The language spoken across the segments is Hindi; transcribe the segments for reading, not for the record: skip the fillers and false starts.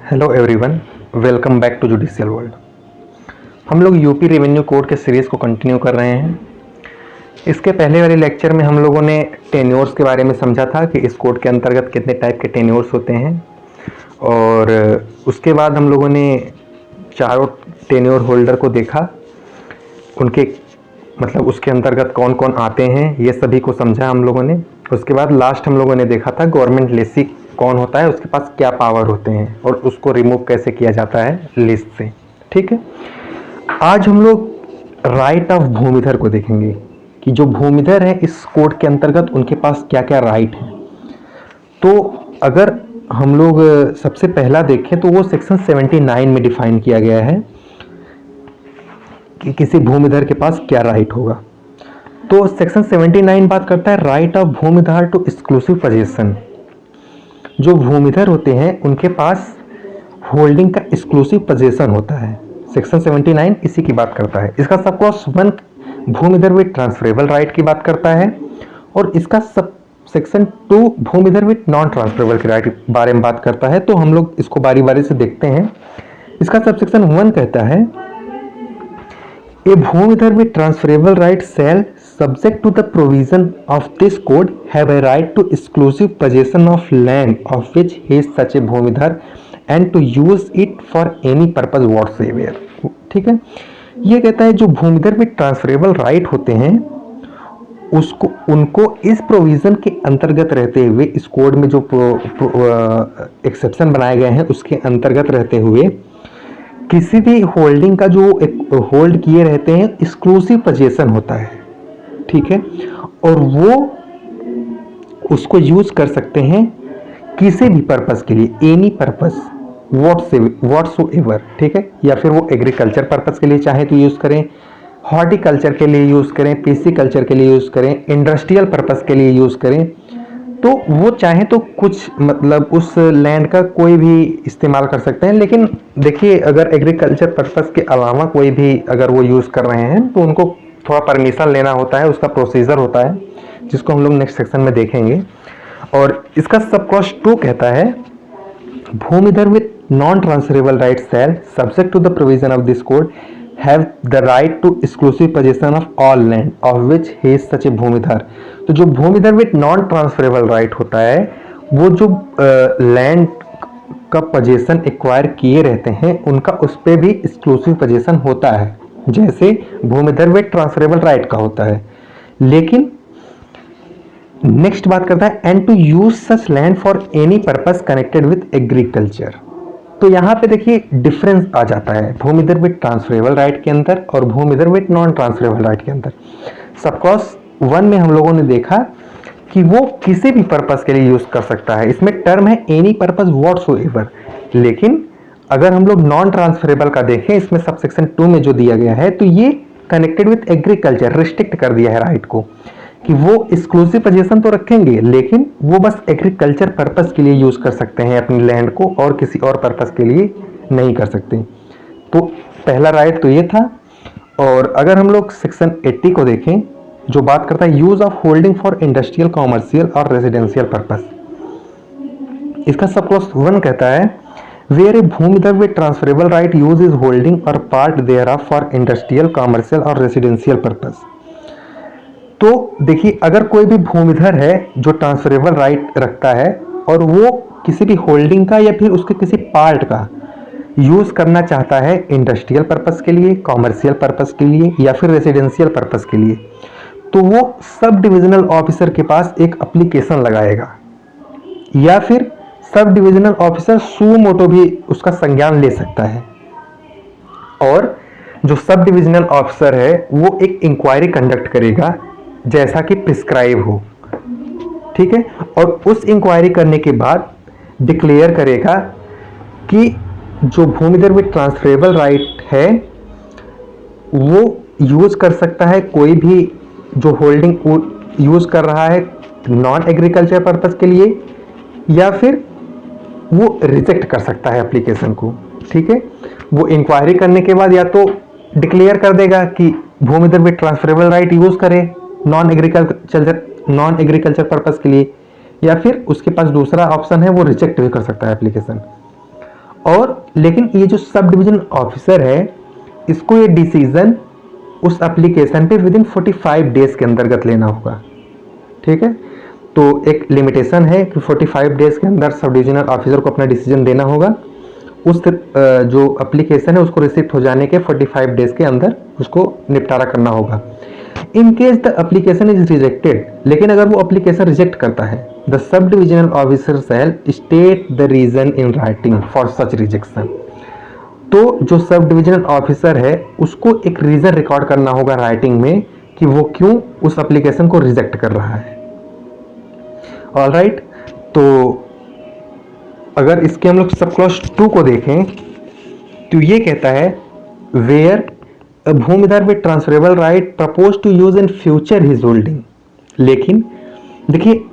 Hello everyone, welcome back to judicial world. हम लोग यूपी रेवेन्यू कोड के सीरीज़ को कंटिन्यू कर रहे हैं। इसके पहले वाले लेक्चर में हम लोगों ने टेन्योर्स के बारे में समझा था कि इस कोड के अंतर्गत कितने टाइप के टेन्योर्स होते हैं, और उसके बाद हम लोगों ने चारों टेन्योर होल्डर को देखा, उनके मतलब उसके अंतर्गत कौन कौन आते हैं ये सभी को समझा हम लोगों ने। उसके बाद लास्ट हम लोगों ने देखा था गवर्नमेंट लेसी कौन होता है, उसके पास क्या पावर होते हैं और उसको रिमूव कैसे किया जाता है लिस्ट से। ठीक है, आज हम लोग राइट ऑफ भूमिधर को देखेंगे कि जो भूमिधर है इस कोड के अंतर्गत उनके पास क्या क्या राइट है। तो अगर हम लोग सबसे पहला देखें तो वो सेक्शन 79 में डिफाइन किया गया है कि किसी भूमिधर के पास क्या राइट होगा। तो सेक्शन 79 बात करता है right of bhumidhar to exclusive position. जो भूमिधर होते हैं उनके पास होल्डिंग का एक्सक्लूसिव पोजीशन होता है। सेक्शन 79 इसी की बात करता है। इसका sub clause 1 bhumidhar with transferable right की बात करता है, और इसका sub section 2 bhumidhar with non transferable के राइट के बारे में बात करता है। तो हम लोग इसको बारी बारी से देखते हैं। इसका सब सेक्शन 1 कहता है a bhumidhar with transferable right shall subject to the provision of this code have a right to exclusive possession of land of which he is such a bhumidhar and to use it for any purpose whatsoever। ठीक है, ये कहता है जो भूमिधर में ट्रांसफरेबल राइट होते हैं उसको उनको इस प्रोविजन के अंतर्गत रहते हुए, इस कोड में जो एक्सेप्शन बनाए गए हैं उसके अंतर्गत रहते हुए किसी भी होल्डिंग का जो होल्ड किए रहते हैं एक्सक्लूसिव पोजीशन होता है। ठीक है, और वो उसको यूज कर सकते हैं किसी भी पर्पस के लिए, एनी पर्पस व्हाटसोएवर। ठीक है, या फिर वो एग्रीकल्चर पर्पस के लिए चाहे तो यूज करें, हॉर्टिकल्चर के लिए यूज करें, पीसी कल्चर के लिए यूज करें, इंडस्ट्रियल पर्पस के लिए यूज करें। तो वो चाहे तो कुछ मतलब उस लैंड का कोई भी इस्तेमाल कर सकते हैं। लेकिन देखिए, अगर एग्रीकल्चर पर्पस के अलावा कोई भी अगर वो यूज कर रहे हैं तो उनको थोड़ा परमिशन लेना होता है, उसका प्रोसीजर होता है जिसको हम लोग नेक्स्ट सेक्शन में देखेंगे। और इसका सब क्लॉज 2 कहता है bhumidhar with non transferable right shall subject to the provision of this code have the right to exclusive position of all land of which he is such a bhumidhar. तो जो bhumidhar with non transferable right होता है वो जो लैंड का पोजीशन एक्वायर किए रहते हैं उनका उस पर भी एक्सक्लूसिव पोजीशन होता है, जैसे भूमिधर विद ट्रांसफरेबल राइट का होता है। लेकिन नेक्स्ट बात करता है and to use such land for any purpose connected with agriculture. तो यहां पे देखिए डिफरेंस आ जाता है भूमिधर विद ट्रांसफरेबल राइट के अंदर और भूमिधर विद नॉन ट्रांसफरेबल राइट के अंदर। सब क्लॉज 1 में हम लोगों ने देखा कि वो किसी भी पर्पस के लिए यूज कर सकता है, इसमें टर्म है एनी पर्पस व्हाटसोएवर। लेकिन अगर हम लोग नॉन ट्रांसफरेबल का देखें, इसमें सबसेक्शन 2 में जो दिया गया है तो ये कनेक्टेड विद एग्रीकल्चर रिस्ट्रिक्ट कर दिया है राइट को कि वो एक्सक्लूसिव पोजीशन तो रखेंगे लेकिन वो बस एग्रीकल्चर पर्पस के लिए यूज कर सकते हैं अपनी लैंड को, और किसी और पर्पस के लिए नहीं कर सकते। तो पहला राइट तो ये था। और अगर हम लोग सेक्शन 80 को देखें जो बात करता है use of holding for industrial, commercial और रेजिडेंशियल पर्पस, इसका सब क्लॉज 1 कहता है where a भूमिधर with transferable right use is holding or part thereof for industrial, commercial और residential purpose। तो देखिए, अगर कोई भी भूमिधर है जो ट्रांसफरेबल राइट रखता है और वो किसी भी होल्डिंग का या फिर उसके किसी पार्ट का यूज करना चाहता है इंडस्ट्रियल पर्पस के लिए, कॉमर्शियल पर्पस के लिए या फिर रेसिडेंशियल पर्पस के लिए, तो वो सब डिविजनल ऑफिसर के पास एक एप्लीकेशन लगाएगा या फिर सब डिविजनल ऑफिसर सू मोटो भी उसका संज्ञान ले सकता है। और जो सब डिविजनल ऑफिसर है वो एक इंक्वायरी कंडक्ट करेगा जैसा कि प्रिस्क्राइब हो। ठीक है, और उस इंक्वायरी करने के बाद डिक्लेयर करेगा कि जो भूमिधर विद ट्रांसफरेबल राइट है वो यूज कर सकता है, कोई भी जो होल्डिंग यूज कर रहा है नॉन एग्रीकल्चर पर्पस के लिए, या फिर वो रिजेक्ट कर सकता है एप्लीकेशन को। ठीक है, वो इंक्वायरी करने के बाद या तो डिक्लेयर कर देगा कि भूमिधर विद ट्रांसफरेबल राइट यूज करे नॉन एग्रीकल्चर पर्पस के लिए, या फिर उसके पास दूसरा ऑप्शन है वो रिजेक्ट भी कर सकता है एप्लीकेशन। और लेकिन ये जो सब डिवीजन ऑफिसर है, इसको ये डिसीजन उस एप्लीकेशन पे विदिन 45 डेज के अंतर्गत लेना होगा। ठीक है, तो एक लिमिटेशन है कि 45 डेज के अंदर सब डिविजनल ऑफिसर को अपना डिसीजन देना होगा। उस जो एप्लीकेशन है उसको रिसिप्ट हो जाने के 45 डेज के अंदर उसको निपटारा करना होगा। In case the application is rejected, लेकिन अगर वो एप्लीकेशन रिजेक्ट करता है, the sub divisional officer shall state the reason in writing for such rejection. तो जो सब डिविजनल ऑफिसर है उसको एक रीजन रिकॉर्ड करना होगा राइटिंग में कि वो क्यों उस एप्लीकेशन को रिजेक्ट कर रहा है। ऑलराइट, तो अगर इसके हम लोग सब क्लॉज 2 को देखें तो ये कहता है where a bhumidhar with transferable right propose to use in future his holding. लेकिन देखिए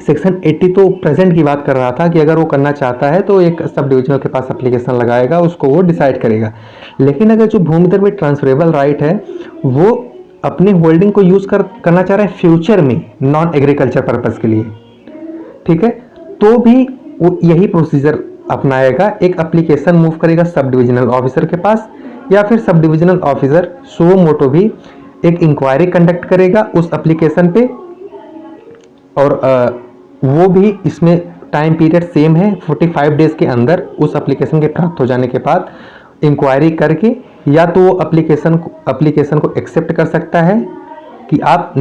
सेक्शन 80 तो प्रेजेंट की बात कर रहा था कि अगर वो करना चाहता है तो एक सब डिविजनल के पास एप्लीकेशन लगाएगा, उसको वो डिसाइड करेगा। लेकिन अगर जो भूमिधर में ट्रांसफरेबल राइट है वो अपने होल्डिंग को यूज करना चाह रहा है फ्यूचर में नॉन एग्रीकल्चर पर्पज के लिए, ठीक है, तो भी वो यही प्रोसीजर अपनाएगा। एक एप्लीकेशन मूव करेगा सब डिविजनल ऑफिसर के पास, या फिर सब डिविजनल ऑफिसर सो मोटो भी एक इंक्वायरी कंडक्ट करेगा उस एप्लीकेशन पे, और वो भी इसमें टाइम पीरियड सेम है 45 डेज के अंदर उस एप्लीकेशन के प्राप्त हो जाने के बाद इंक्वायरी करके या तो वो एप्लीकेशन को एक्सेप्ट कर सकता है कि आप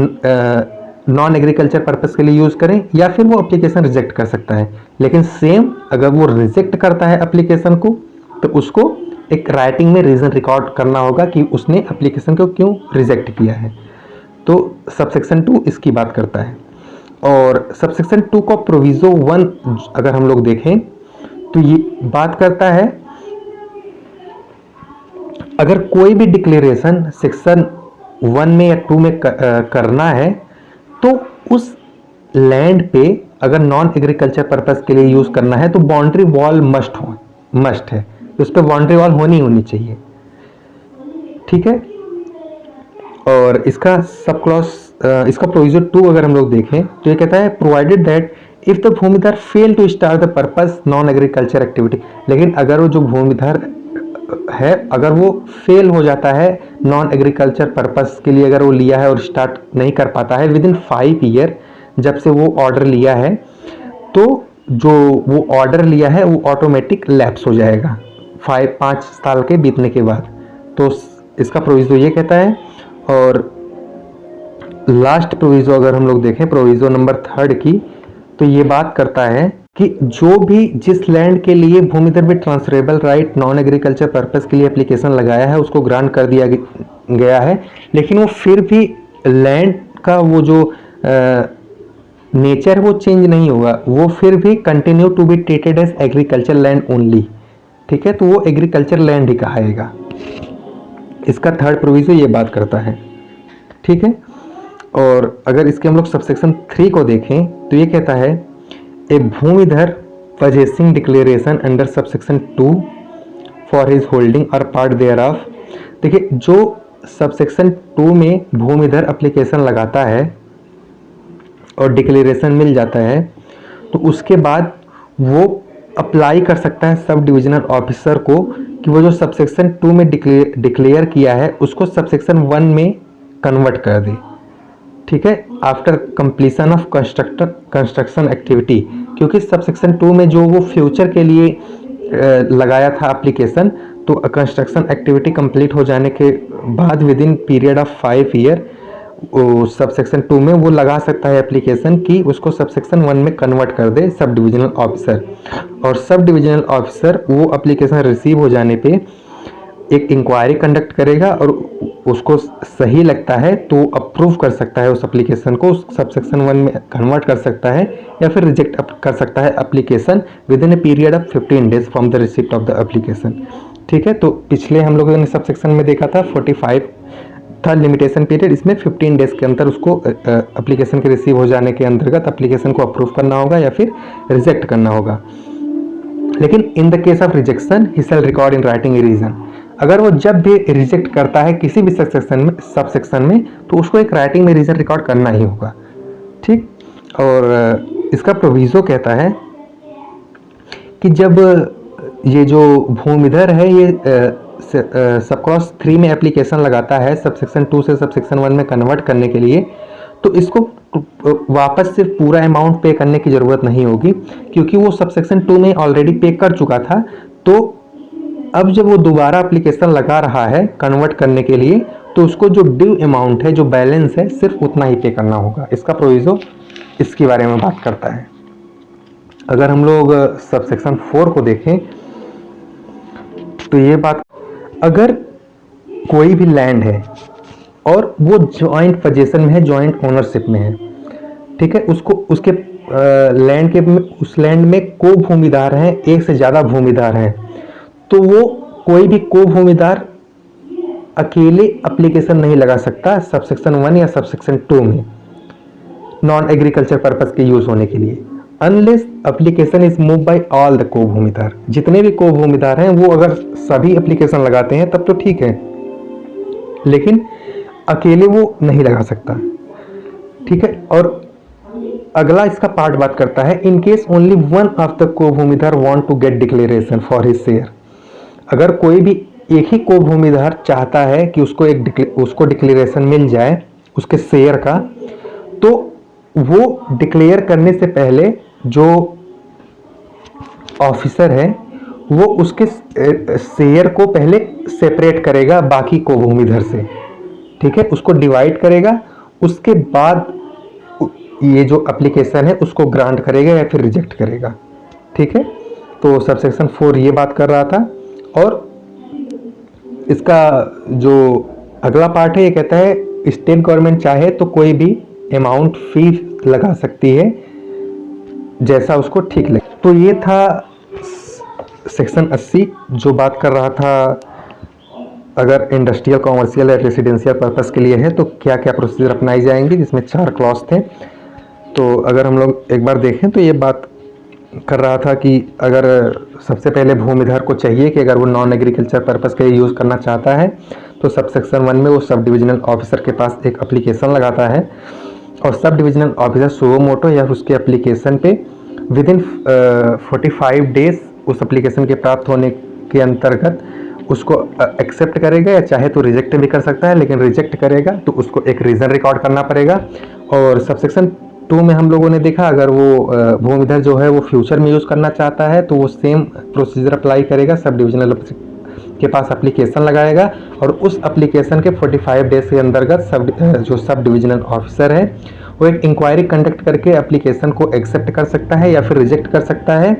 नॉन एग्रीकल्चर पर्पस के लिए यूज़ करें, या फिर वो एप्लीकेशन रिजेक्ट कर सकता है। लेकिन सेम अगर वो रिजेक्ट करता है एप्लीकेशन को तो उसको एक राइटिंग में रीज़न रिकॉर्ड करना होगा कि उसने एप्लीकेशन को क्यों रिजेक्ट किया है। तो सबसेक्शन 2 इसकी बात करता है। और सबसेक्शन 2 का प्रोविजो 1 अगर हम लोग देखें तो ये बात करता है अगर कोई भी डिक्लेरेशन सेक्शन 1 में या 2 में करना है तो उस लैंड पे अगर नॉन एग्रीकल्चर पर्पस के लिए यूज करना है तो बाउंड्री वॉल मस्ट है, उस पर बाउंड्री वॉल होनी चाहिए। ठीक है, और इसका सब क्लॉज इसका प्रोविजन 2 अगर हम लोग देखें तो ये कहता है provided that if the bhumidhar fail to start the purpose non agriculture activity. लेकिन अगर वो जो भूमिधर है अगर वो फेल हो जाता है नॉन एग्रीकल्चर पर्पस के लिए, अगर वो लिया है और स्टार्ट नहीं कर पाता है विद इन 5 ईयर जब से वो ऑर्डर लिया है, तो जो वो ऑर्डर लिया है वो ऑटोमेटिक लैप्स हो जाएगा 5 साल के बीतने के बाद। तो इसका प्रोविजो ये कहता है। और लास्ट प्रोविजो अगर हम लोग देखें प्रोविजो नंबर 3 की, तो ये बात करता है कि जो भी जिस लैंड के लिए भूमिधर में transferable right non agriculture purpose के लिए एप्लीकेशन लगाया है उसको ग्रांट कर दिया गया है, लेकिन वो फिर भी लैंड का वो जो नेचर वो चेंज नहीं होगा, वो फिर भी continue to be treated as agriculture land only. ठीक है, तो वो एग्रीकल्चर लैंड ही कहाएगा। इसका 3rd प्रोविजो ये बात करता है। ठीक है, और अगर इसके हम लोग सबसेक्शन 3 को देखें तो ये कहता है a bhumidhar purchasing declaration under subsection 2 for his holding और पार्ट देयर ऑफ। देखिए जो सबसेक्शन 2 में भूमिधर एप्लीकेशन लगाता है और डिक्लेरेशन मिल जाता है तो उसके बाद वो अप्लाई कर सकता है सब डिविजनल ऑफिसर को कि वो जो सबसेक्शन 2 में डिक्लेयर किया है उसको सबसेक्शन 1 में कन्वर्ट कर दे। ठीक है, after completion of construction activity, क्योंकि सबसेक्शन 2 में जो वो फ्यूचर के लिए लगाया था एप्लीकेशन, तो कंस्ट्रक्शन एक्टिविटी कंप्लीट हो जाने के बाद with in period of 5 year subsection 2 में वो लगा सकता है एप्लीकेशन कि उसको सबसेक्शन 1 में कन्वर्ट कर दे सब डिविजनल ऑफिसर। और सब डिविजनल ऑफिसर वो एप्लीकेशन रिसीव हो जाने पे एक इंक्वायरी कंडक्ट करेगा और उसको सही लगता है तो अप्रूव कर सकता है उस एप्लीकेशन को, सबसेक्शन 1 में कन्वर्ट कर सकता है या फिर रिजेक्ट कर सकता है application with in a period of 15 days from the receipt of the application. ठीक है, तो पिछले हम लोगों ने सबसेक्शन में देखा था 45 था लिमिटेशन पीरियड, इसमें 15 डेज के अंदर उसको एप्लीकेशन के रिसीव हो जाने के अंतर्गत एप्लीकेशन को अप्रूव करना होगा या फिर रिजेक्ट करना होगा। लेकिन in the case of rejection he shall record in writing a reason. अगर वो जब भी रिजेक्ट करता है किसी भी सबसेक्शन में तो उसको एक राइटिंग में रीजन रिकॉर्ड करना ही होगा। ठीक, और इसका प्रोविजो कहता है कि जब ये जो भूमिधर है ये सब क्लॉज 3 में एप्लीकेशन लगाता है सब सेक्शन 2 से सब सेक्शन 1 में कन्वर्ट करने के लिए, तो इसको वापस से पूरा अमाउंट पे करने की ज़रूरत नहीं होगी, क्योंकि वो सब सेक्शन 2 में ऑलरेडी पे कर चुका था। तो अब जब वो दोबारा एप्लीकेशन लगा रहा है कन्वर्ट करने के लिए, तो उसको जो ड्यू अमाउंट है, जो बैलेंस है, सिर्फ उतना ही पे करना होगा। इसका प्रोविजो इसके बारे में बात करता है। अगर हम लोग सब सेक्शन 4 को देखें तो ये बात, अगर कोई भी लैंड है और वो जॉइंट पोजीशन में है, जॉइंट ओनरशिप में है, ठीक है, उसको उसके लैंड के उस लैंड में को भूमिदार हैं, एक से ज़्यादा भूमिदार हैं, तो वो कोई भी को भूमिदार अकेले एप्लीकेशन नहीं लगा सकता सब सेक्शन 1 या सब सेक्शन 2 में नॉन एग्रीकल्चर पर्पस के यूज होने के लिए, unless application is move by all the co भूमिदार। जितने भी को भूमिदार हैं वो अगर सभी एप्लीकेशन लगाते हैं तब तो ठीक है, लेकिन अकेले वो नहीं लगा सकता, ठीक है। और अगला इसका पार्ट बात करता है, in case only one of the co bhumidar want to get declaration for his share. अगर कोई भी एक ही को भूमिदार चाहता है कि उसको डिक्लेरेशन मिल जाए उसके शेयर का, तो वो डिक्लेयर करने से पहले जो ऑफिसर है वो उसके शेयर को पहले सेपरेट करेगा बाकी को भूमिधर से, ठीक है, उसको डिवाइड करेगा, उसके बाद ये जो एप्लीकेशन है उसको ग्रांट करेगा या फिर रिजेक्ट करेगा, ठीक है। तो सब सेक्शन 4 ये बात कर रहा था। और इसका जो अगला पार्ट है ये कहता है स्टेट गवर्नमेंट चाहे तो कोई भी अमाउंट फी लगा सकती है जैसा उसको ठीक लगे। तो ये था सेक्शन 80 जो बात कर रहा था अगर इंडस्ट्रियल, कॉमर्शियल या रेसिडेंशियल पर्पस के लिए है तो क्या क्या प्रोसीजर अपनाई जाएंगी, जिसमें 4 क्लॉज थे। तो अगर हम लोग एक बार देखें तो ये बात कर रहा था कि अगर सबसे पहले भूमिधर को चाहिए कि अगर वो नॉन एग्रीकल्चर पर्पस के लिए यूज़ करना चाहता है तो सब सेक्शन 1 में वो सब डिविजनल ऑफिसर के पास एक एप्लीकेशन लगाता है, और सब डिविजनल ऑफिसर सुओ मोटो या उसके एप्लीकेशन पे विद इन 45 डेज उस एप्लीकेशन के प्राप्त होने के अंतर्गत उसको एक्सेप्ट करेगा, या चाहे तो रिजेक्ट भी कर सकता है, लेकिन रिजेक्ट करेगा तो उसको एक रीज़न रिकॉर्ड करना पड़ेगा। और सब सेक्शन 2 में हम लोगों ने देखा अगर वो भूमिधर जो है वो फ्यूचर में यूज़ करना चाहता है तो वो सेम प्रोसीजर अप्लाई करेगा, सब डिविजनल के पास एप्लीकेशन लगाएगा, और उस एप्लीकेशन के 45 डेज के अंतर्गत जो सब डिविजनल ऑफिसर है वो एक इंक्वायरी कंडक्ट करके एप्लीकेशन को एक्सेप्ट कर सकता है या फिर रिजेक्ट कर सकता है,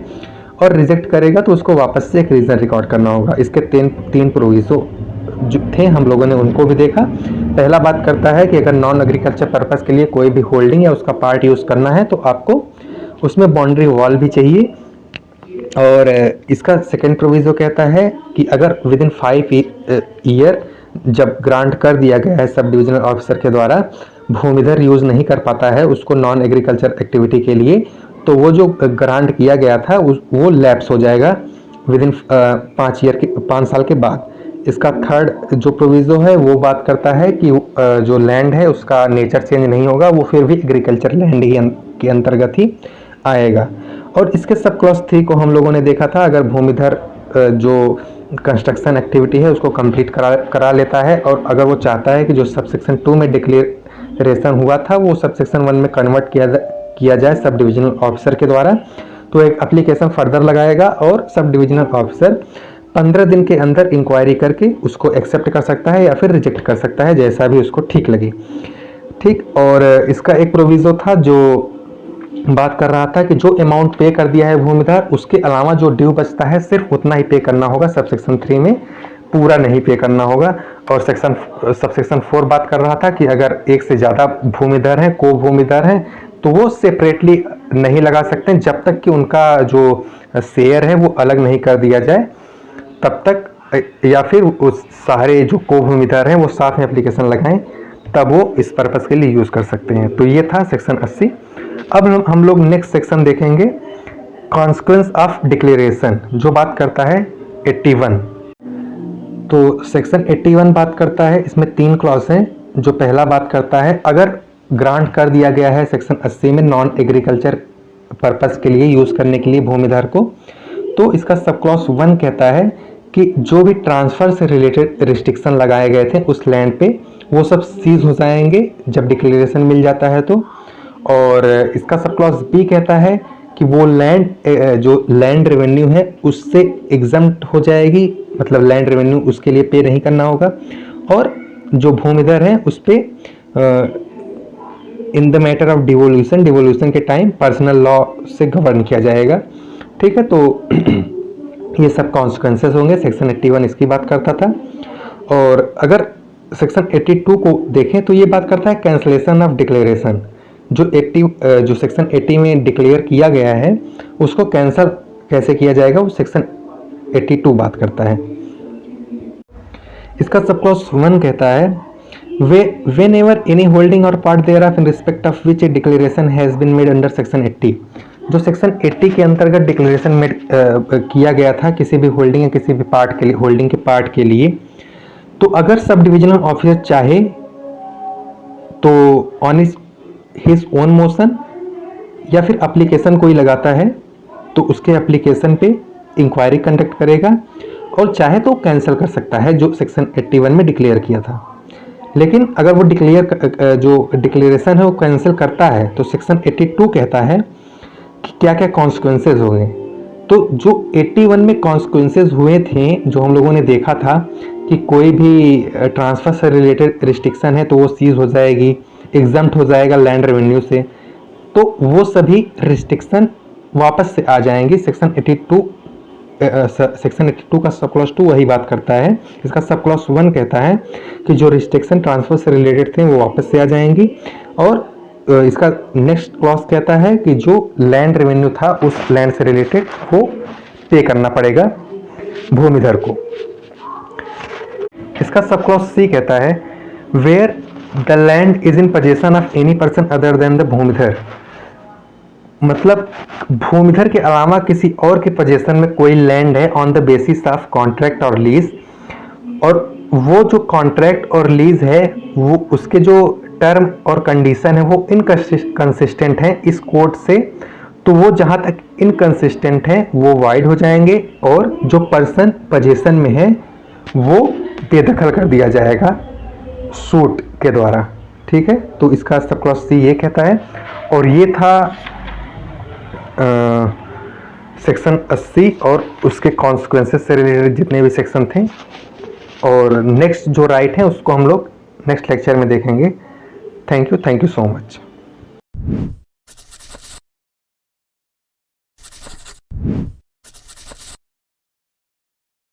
और रिजेक्ट करेगा तो उसको वापस से एक रीज़न रिकॉर्ड करना होगा। इसके तीन प्रोविजो जो थे हम लोगों ने उनको भी देखा। पहला बात करता है कि अगर नॉन एग्रीकल्चर पर्पस के लिए कोई भी होल्डिंग या उसका पार्ट यूज़ करना है तो आपको उसमें बाउंड्री वॉल भी चाहिए। और इसका सेकंड प्रोविजो कहता है कि अगर विद इन 5 ईयर जब ग्रांट कर दिया गया है सब डिविजनल ऑफिसर के द्वारा, भूमिधर यूज़ नहीं कर पाता है उसको नॉन एग्रीकल्चर एक्टिविटी के लिए, तो वो जो ग्रांट किया गया था वो लैप्स हो जाएगा विद इन 5 साल के बाद। इसका थर्ड जो प्रोविज़ो है वो बात करता है कि जो लैंड है उसका नेचर चेंज नहीं होगा, वो फिर भी एग्रीकल्चर लैंड ही के अंतर्गत ही आएगा। और इसके सब क्लॉज 3 को हम लोगों ने देखा था, अगर भूमिधर जो कंस्ट्रक्शन एक्टिविटी है उसको कंप्लीट करा लेता है, और अगर वो चाहता है कि जो सब सेक्शन 2 में डिक्लेरेशन हुआ था वो सब सेक्शन 1 में कन्वर्ट किया जाए सब डिविजनल ऑफिसर के द्वारा, तो एक एप्लीकेशन फर्दर लगाएगा और सब डिविजनल ऑफिसर 15 दिन के अंदर इंक्वायरी करके उसको एक्सेप्ट कर सकता है या फिर रिजेक्ट कर सकता है, जैसा भी उसको ठीक लगे, ठीक। और इसका एक प्रोविज़ो था जो बात कर रहा था कि जो अमाउंट पे कर दिया है भूमिधर उसके अलावा जो ड्यू बचता है सिर्फ उतना ही पे करना होगा, सब सेक्शन 3 में पूरा नहीं पे करना होगा। और सब सेक्शन 4 बात कर रहा था कि अगर एक से ज़्यादा भूमिधर हैं, को भूमिधर हैं, तो वो सेपरेटली नहीं लगा सकते जब तक कि उनका जो शेयर है वो अलग नहीं कर दिया जाए तब तक, या फिर उस सारे जो को भूमिधर हैं वो साथ में एप्लीकेशन लगाएं तब वो इस पर्पस के लिए यूज़ कर सकते हैं। तो ये था सेक्शन 80। अब हम लोग नेक्स्ट सेक्शन देखेंगे कॉन्सिक्वेंस ऑफ डिक्लेरेशन, जो बात करता है 81। तो सेक्शन 81 बात करता है, इसमें 3 क्लॉज हैं। जो पहला बात करता है अगर ग्रांट कर दिया गया है सेक्शन 80 में नॉन एग्रीकल्चर पर्पस के लिए यूज़ करने के लिए भूमिधर को, तो इसका सब क्लॉज 1 कहता है कि जो भी ट्रांसफ़र से रिलेटेड रिस्ट्रिक्शन लगाए गए थे उस लैंड पे, वो सब सीज हो जाएंगे जब डिक्लेरेशन मिल जाता है तो। और इसका सब क्लॉज बी कहता है कि वो लैंड जो लैंड रेवेन्यू है उससे एग्जम्प्ट हो जाएगी, मतलब लैंड रेवेन्यू उसके लिए पे नहीं करना होगा। और जो भूमिधर है उस पर in the matter of devolution के टाइम पर्सनल लॉ से गवर्न किया जाएगा। ठीक है, तो ये सब कॉन्सिक्वेंसेस होंगे। सेक्शन 81 इसकी बात करता था। और अगर सेक्शन 82 को देखें तो ये बात करता है कैंसलेशन ऑफ डिक्लेरेशन। जो सेक्शन 80 में डिक्लेयर किया गया है उसको कैंसिल कैसे किया जाएगा, वो सेक्शन 82 बात करता है। इसका सब क्लॉज 1 कहता है whenever any holding or part thereof in respect of which a declaration has been made under section 80। जो सेक्शन 80 के अंतर्गत डिक्लेरेशन मेड किया गया था किसी भी होल्डिंग या किसी भी पार्ट के लिए, होल्डिंग के पार्ट के लिए, तो अगर सब डिविजनल ऑफिसर चाहे तो ऑन हिज ओन मोशन या फिर एप्लीकेशन कोई लगाता है तो उसके एप्लीकेशन पे इंक्वायरी कंडक्ट करेगा, और चाहे तो कैंसिल कर सकता है जो सेक्शन 81 में डिक्लेयर किया था। लेकिन अगर वो जो डिक्लेरेशन है वो कैंसिल करता है तो सेक्शन 82 कहता है कि क्या क्या कॉन्सिक्वेंसेज होंगे। तो जो 81 में कॉन्सिक्वेंसेज हुए थे, जो हम लोगों ने देखा था कि कोई भी ट्रांसफ़र से रिलेटेड रिस्ट्रिक्शन है तो वो सीज हो जाएगी, एग्जम्प्ट हो जाएगा लैंड रेवेन्यू से, तो वो सभी रिस्ट्रिक्शन वापस से आ जाएंगी। सेक्शन 82 का सब क्लॉज 2 वही बात करता है। इसका सब क्लॉज 1 कहता है कि जो रिस्ट्रिक्शन ट्रांसफर से रिलेटेड थे वो वापस से आ जाएंगी। और इसका नेक्स्ट क्लॉज कहता है कि जो लैंड रेवेन्यू था उस लैंड से रिलेटेड वो पे करना पड़ेगा भूमिधर को। इसका सब क्लॉज सी कहता है where the land is in possession of any person other than the bhumidhar. मतलब भूमिधर के अलावा किसी और के पोजेशन में कोई लैंड है on the basis of contract और लीज, और वो जो कॉन्ट्रैक्ट और लीज है वो उसके जो टर्म और कंडीशन है वो इनकंसिस्टेंट है इस कोड से, तो वो जहाँ तक इनकंसिस्टेंट है वो वाइड हो जाएंगे और जो पर्सन पोजेशन में है वो बेदखल कर दिया जाएगा सूट के द्वारा। ठीक है, तो इसका सब क्लॉज सी ये कहता है। और ये था सेक्शन 80 और उसके कॉन्सिक्वेंसेस से रिलेटेड जितने भी सेक्शन थे। और नेक्स्ट जो राइट है उसको हम लोग नेक्स्ट लेक्चर में देखेंगे। Thank you so much.